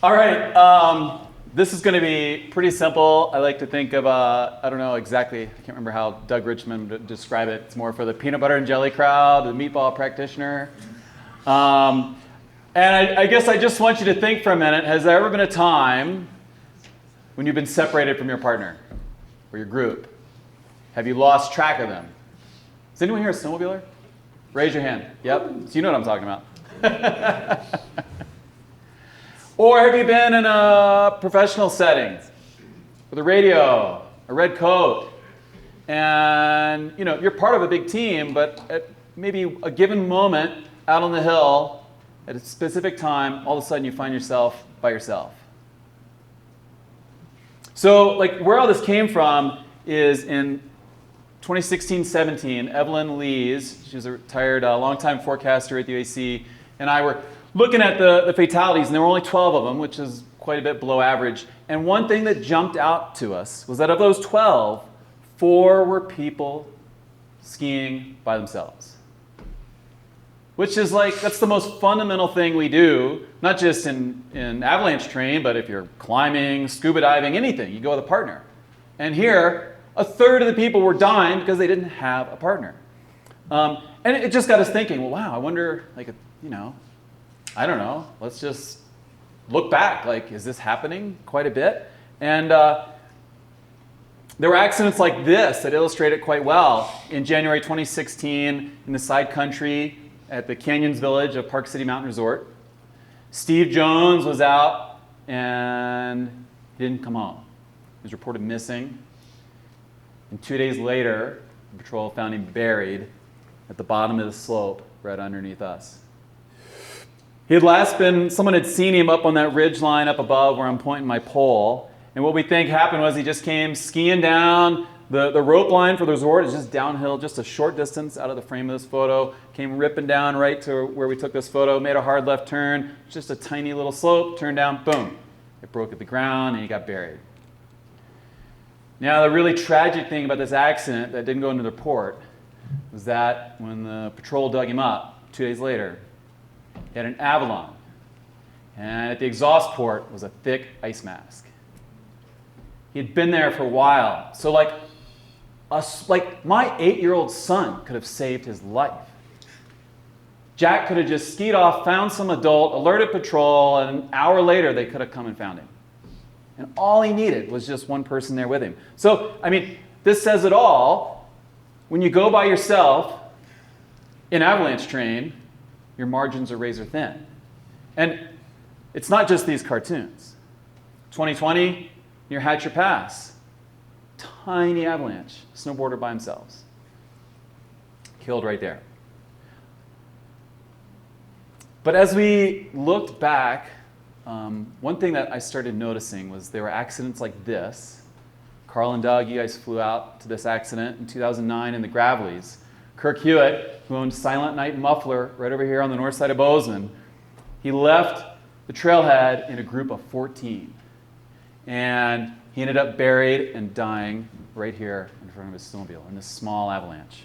All right, this is going to be pretty simple. I like to think of, I don't know exactly, I can't remember how Doug Richmond would describe it. It's more for the peanut butter and jelly crowd, the meatball practitioner. And I guess I just want you to think for a minute, has there ever been a time when you've been separated from your partner or your group? Have you lost track of them? Is anyone here a snowmobiler? Raise your hand. Yep, so you know what I'm talking about. Or have you been in a professional setting with a radio, a red coat, and you're part of a big team, but at maybe a given moment out on the hill at a specific time, all of a sudden you find yourself by yourself. So where all this came from is in 2016-17, Evelyn Lees, she was a retired longtime forecaster at the UAC, and I were looking at the fatalities, and there were only 12 of them, which is quite a bit below average. And one thing that jumped out to us was that of those 12, 4 were people skiing by themselves. Which is that's the most fundamental thing we do, not just in avalanche training, but if you're climbing, scuba diving, anything, you go with a partner. And here, a third of the people were dying because they didn't have a partner. And it just got us thinking, well, wow, I wonder, I don't know, let's just look back. Is this happening quite a bit? And there were accidents like this that illustrate it quite well. In January 2016, in the side country at the Canyons Village of Park City Mountain Resort, Steve Jones was out and he didn't come home. He was reported missing. And 2 days later, the patrol found him buried at the bottom of the slope right underneath us. He had last been, someone had seen him up on that ridge line up above where I'm pointing my pole. And what we think happened was he just came skiing down. The rope line for the resort is just downhill, just a short distance out of the frame of this photo. Came ripping down right to where we took this photo, made a hard left turn, just a tiny little slope, turned down, boom. It broke at the ground and he got buried. Now the really tragic thing about this accident that didn't go into the report was that when the patrol dug him up 2 days later, he had an avalon, and at the exhaust port was a thick ice mask. He had been there for a while, so my 8-year-old son could have saved his life. Jack could have just skied off, found some adult, alerted patrol, and an hour later they could have come and found him. And all he needed was just one person there with him. So, this says it all. When you go by yourself in avalanche terrain, your margins are razor thin. And it's not just these cartoons. 2020, near Hatcher Pass, tiny avalanche, snowboarder by themselves. Killed right there. But as we looked back, one thing that I started noticing was there were accidents like this. Carl and Doug, you guys flew out to this accident in 2009 in the Gravelies. Kirk Hewitt, who owned Silent Night Muffler right over here on the north side of Bozeman, he left the trailhead in a group of 14. And he ended up buried and dying right here in front of his snowmobile in this small avalanche.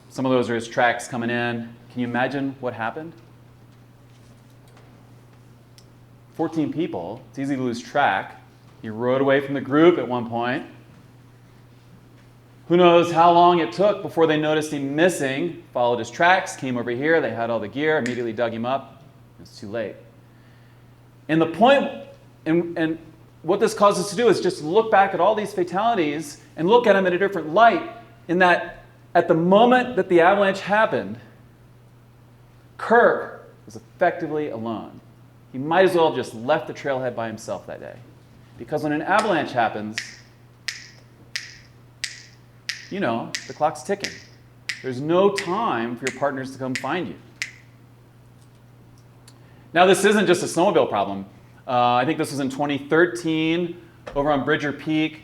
Some of those are his tracks coming in. Can you imagine what happened? 14 people, it's easy to lose track. He rode away from the group at one point. Who knows how long it took before they noticed him missing, followed his tracks, came over here, they had all the gear, immediately dug him up. It was too late. And the point, and what this causes us to do is just look back at all these fatalities and look at them in a different light, in that at the moment that the avalanche happened, Kirk was effectively alone. He might as well have just left the trailhead by himself that day. Because when an avalanche happens, the clock's ticking. There's no time for your partners to come find you. Now, this isn't just a snowmobile problem. I think this was in 2013 over on Bridger Peak.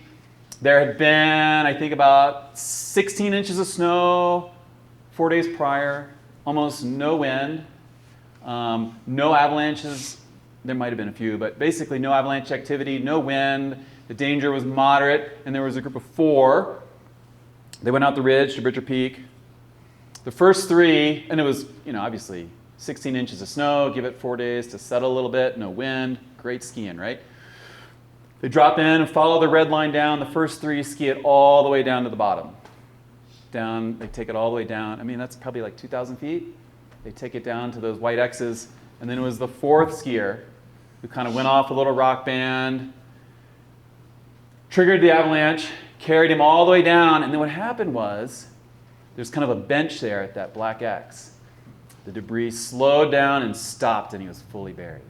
There had been, I think, about 16 inches of snow 4 days prior, almost no wind, no avalanches. There might have been a few, but basically no avalanche activity, no wind. The danger was moderate, and there was a group of 4. They went out the ridge to Bridger Peak. The first 3, and it was, obviously 16 inches of snow, give it 4 days to settle a little bit, no wind, great skiing, right? They drop in and follow the red line down. The first 3 ski it all the way down to the bottom. Down, they take it all the way down. I mean, that's probably like 2,000 feet. They take it down to those white X's. And then it was the 4th skier who kind of went off a little rock band, triggered the avalanche, carried him all the way down. And then what happened was, there's kind of a bench there at that black X. The debris slowed down and stopped, and he was fully buried.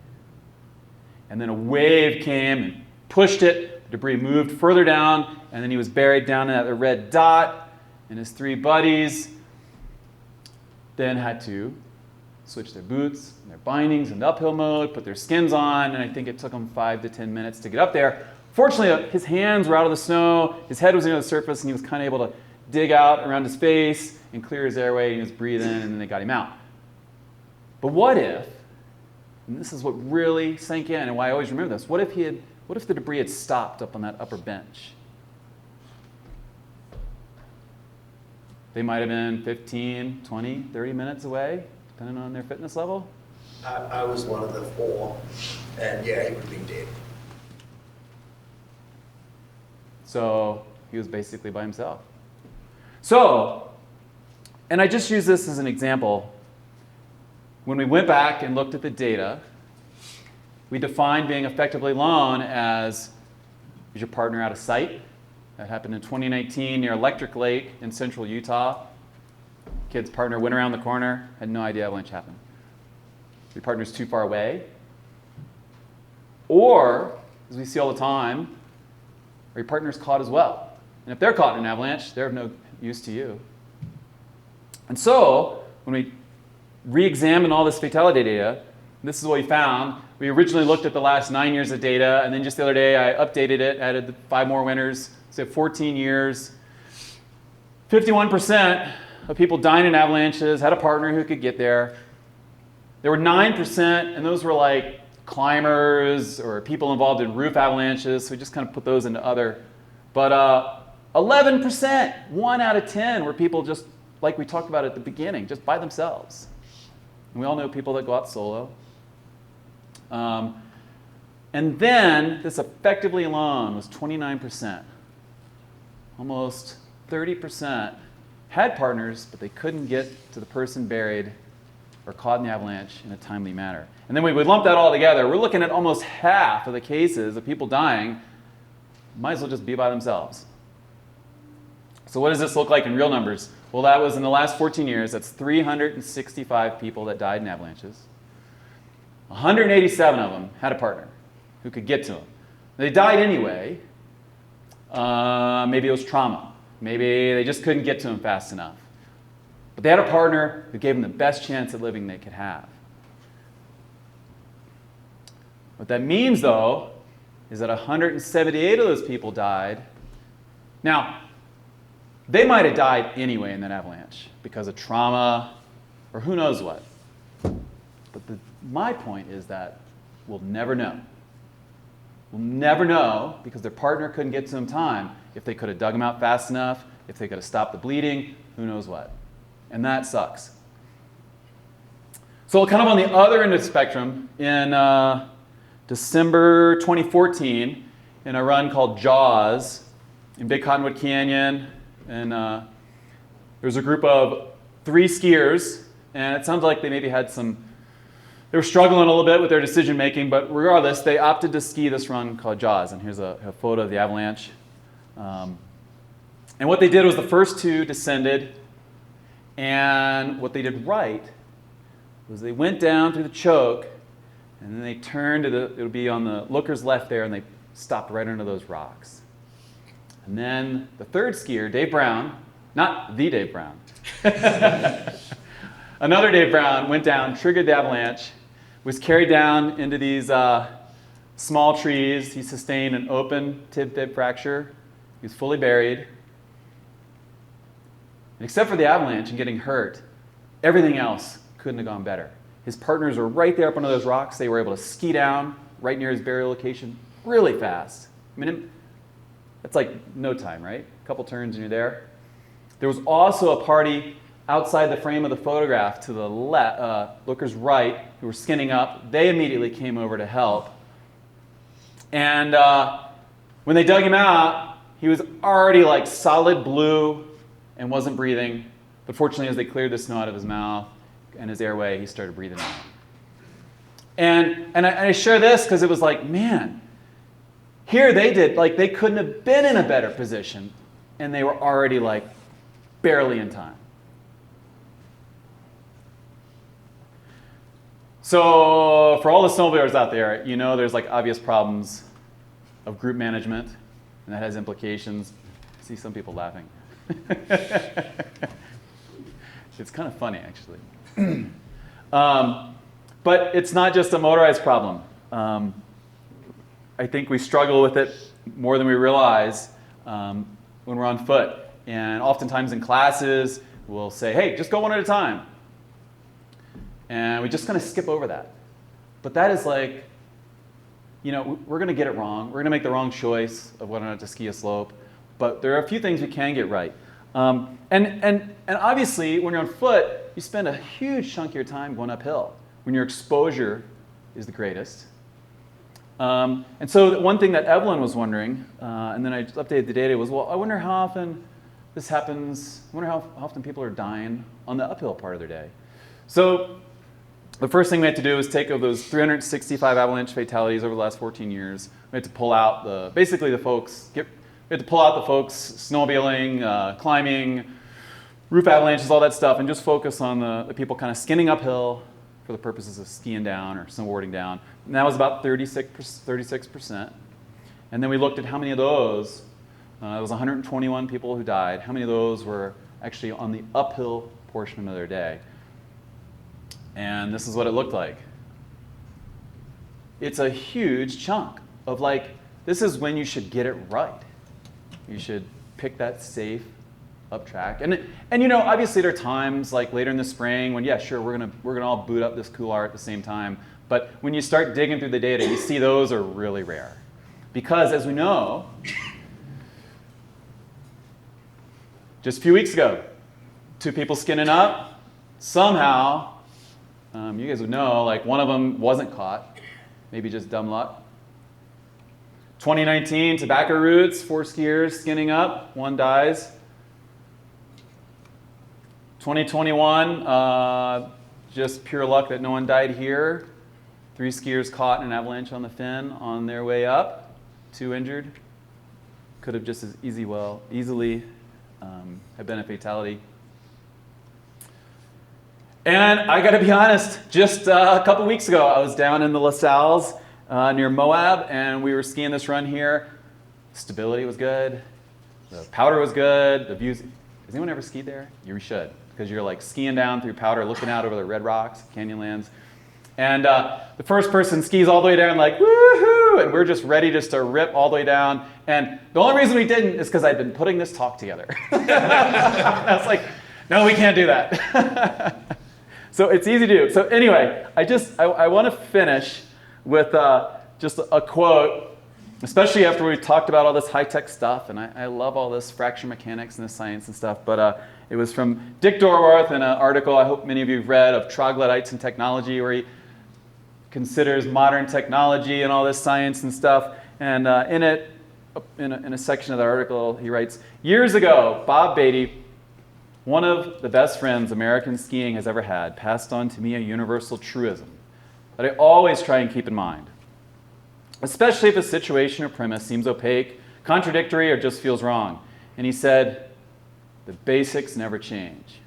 And then a wave came and pushed it. The debris moved further down, and then he was buried down in that red dot. And his 3 buddies then had to switch their boots and their bindings into uphill mode, put their skins on, and I think it took them 5 to 10 minutes to get up there. Fortunately, his hands were out of the snow, his head was near the surface, and he was kind of able to dig out around his face and clear his airway, and he was breathing, and then they got him out. But what if, and this is what really sank in and why I always remember this, what if the debris had stopped up on that upper bench? They might have been 15, 20, 30 minutes away, depending on their fitness level. I was one of the 4, and yeah, he would have been dead. So he was basically by himself. So, and I just use this as an example. When we went back and looked at the data, we defined being effectively alone as, is your partner out of sight? That happened in 2019 near Electric Lake in central Utah. Kid's partner went around the corner, had no idea avalanche happened. Your partner's too far away. Or, as we see all the time, are your partner's caught as well? And if they're caught in an avalanche, they're of no use to you. And so, when we re-examined all this fatality data, this is what we found. We originally looked at the last 9 years of data, and then just the other day I updated it, added 5 more winners. So 14 years, 51% of people dying in avalanches had a partner who could get there. There were 9%, and those were like climbers or people involved in roof avalanches, so we just kind of put those into other. But 11%, 1 out of 10, were people just, like we talked about at the beginning, just by themselves. And we all know people that go out solo. And then this effectively alone was 29%. Almost 30% had partners, but they couldn't get to the person buried or caught in the avalanche in a timely manner. And then we would lump that all together. We're looking at almost half of the cases of people dying might as well just be by themselves. So what does this look like in real numbers? Well, that was in the last 14 years. That's 365 people that died in avalanches. 187 of them had a partner who could get to them. They died anyway. Maybe it was trauma. Maybe they just couldn't get to them fast enough. But they had a partner who gave them the best chance at living they could have. What that means, though, is that 178 of those people died. Now, they might have died anyway in that avalanche because of trauma or who knows what. But my point is that we'll never know. We'll never know because their partner couldn't get to them in time. If they could have dug them out fast enough, if they could have stopped the bleeding, who knows what. And that sucks. So kind of on the other end of the spectrum, in December 2014, in a run called JAWS in Big Cottonwood Canyon, and there was a group of 3 skiers, and it sounds like they maybe had they were struggling a little bit with their decision making, but regardless, they opted to ski this run called JAWS, and here's a photo of the avalanche. And what they did was the first 2 descended, and what they did right was they went down through the choke, and then they turned to it would be on the looker's left there, and they stopped right under those rocks. And then the 3rd skier, Dave Brown, not the Dave Brown, another Dave Brown went down, triggered the avalanche, was carried down into these small trees. He sustained an open tib-fib fracture. He was fully buried. And except for the avalanche and getting hurt, everything else couldn't have gone better. His partners were right there up under those rocks. They were able to ski down right near his burial location really fast. I mean, that's like no time, right? A couple turns and you're there. There was also a party outside the frame of the photograph to the looker's right, who were skinning up, they immediately came over to help. And when they dug him out, he was already like solid blue and wasn't breathing. But fortunately, as they cleared the snow out of his mouth and his airway, he started breathing out. And I share this because it was like, man, here they did, like they couldn't have been in a better position, and they were already like barely in time. So for all the snowmobilers out there, you know there's like obvious problems of group management, and that has implications. I see some people laughing. It's kind of funny, actually. But it's not just a motorized problem. I think we struggle with it more than we realize when we're on foot. And oftentimes in classes, we'll say, hey, just go one at a time. And we just kind of skip over that. But that is like, you know, we're going to get it wrong. We're going to make the wrong choice of whether or not to ski a slope. But there are a few things we can get right. And obviously, when you're on foot, you spend a huge chunk of your time going uphill when your exposure is the greatest. And so one thing that Evelyn was wondering, and then I just updated the data, was, well, I wonder how often this happens. I wonder how often people are dying on the uphill part of their day. So the first thing we had to do was take of those 365 avalanche fatalities over the last 14 years. We had to pull out basically the folks, we had to pull out the folks snowmobiling, climbing, roof avalanches, all that stuff, and just focus on the people kind of skinning uphill for the purposes of skiing down or snowboarding down. And that was about 36%. And then we looked at how many of those, it was 121 people who died, how many of those were actually on the uphill portion of their day. And this is what it looked like. It's a huge chunk of like, this is when you should get it right. You should pick that safe up track. And you know, obviously there are times like later in the spring when, yeah, sure, we're gonna all boot up this couloir at the same time. But when you start digging through the data, you see those are really rare. Because as we know, just a few weeks ago, 2 people skinning up, somehow, you guys would know, like one of them wasn't caught, maybe just dumb luck. 2019, tobacco roots, 4 skiers skinning up, 1 dies. 2021, just pure luck that no one died here. 3 skiers caught in an avalanche on the Finn on their way up, 2 injured. Could have just as easily have been a fatality. And I got to be honest, just a couple weeks ago, I was down in the La Salles near Moab, and we were skiing this run here. Stability was good. The powder was good. The views. Has anyone ever skied there? You should, because you're like skiing down through powder, looking out over the red rocks, canyonlands. And the first person skis all the way down like, woohoo! And we're just ready just to rip all the way down. And the only reason we didn't is because I'd been putting this talk together. I was like, no, we can't do that. So it's easy to do. So anyway, I want to finish with just a quote, especially after we've talked about all this high-tech stuff, and I love all this fracture mechanics and this science and stuff, but it was from Dick Dorworth in an article I hope many of you have read of troglodytes and technology, where he considers modern technology and all this science and stuff. And in a section of the article, he writes, years ago, Bob Beatty, one of the best friends American skiing has ever had, passed on to me a universal truism that I always try and keep in mind, especially if a situation or premise seems opaque, contradictory, or just feels wrong. And he said, the basics never change.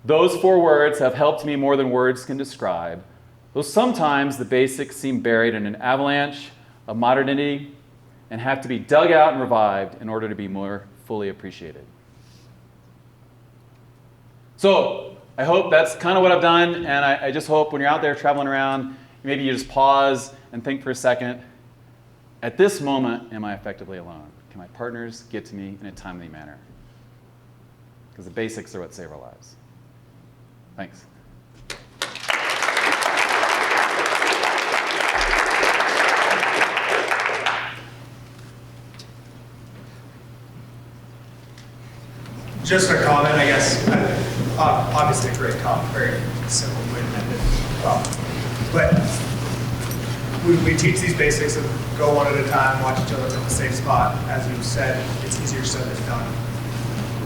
Those 4 words have helped me more than words can describe, though sometimes the basics seem buried in an avalanche of modernity and have to be dug out and revived in order to be more fully appreciated. So I hope that's kind of what I've done, and I just hope when you're out there traveling around, maybe you just pause and think for a second, at this moment, am I effectively alone? Can my partners get to me in a timely manner? Because the basics are what save our lives. Thanks. Just a comment, I guess. Obviously a great comp, very simple way to end it. But we teach these basics of go one at a time, watch each other from a safe spot. As you said, it's easier said than done.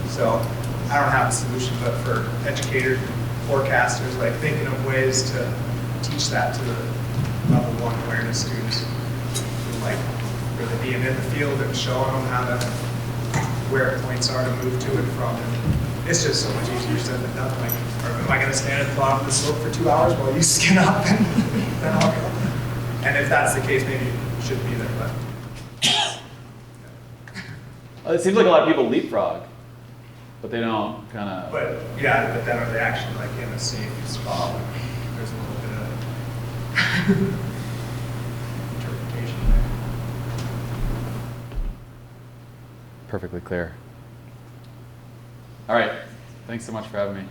So I don't have a solution, but for educators, forecasters, like thinking of ways to teach that to the level 1 awareness students, like really being in the field and showing them how to, where points are to move to and from. And it's just so much easier said than done. Like, or am I going to stand at the bottom of the slope for 2 hours while you skin up and then I'll go? And if that's the case, maybe you shouldn't be there. But It seems like a lot of people leapfrog, but they don't kind of. But yeah, but then are they actually like in a safe spot? There's a little bit of interpretation there. Perfectly clear. All right. Thanks so much for having me.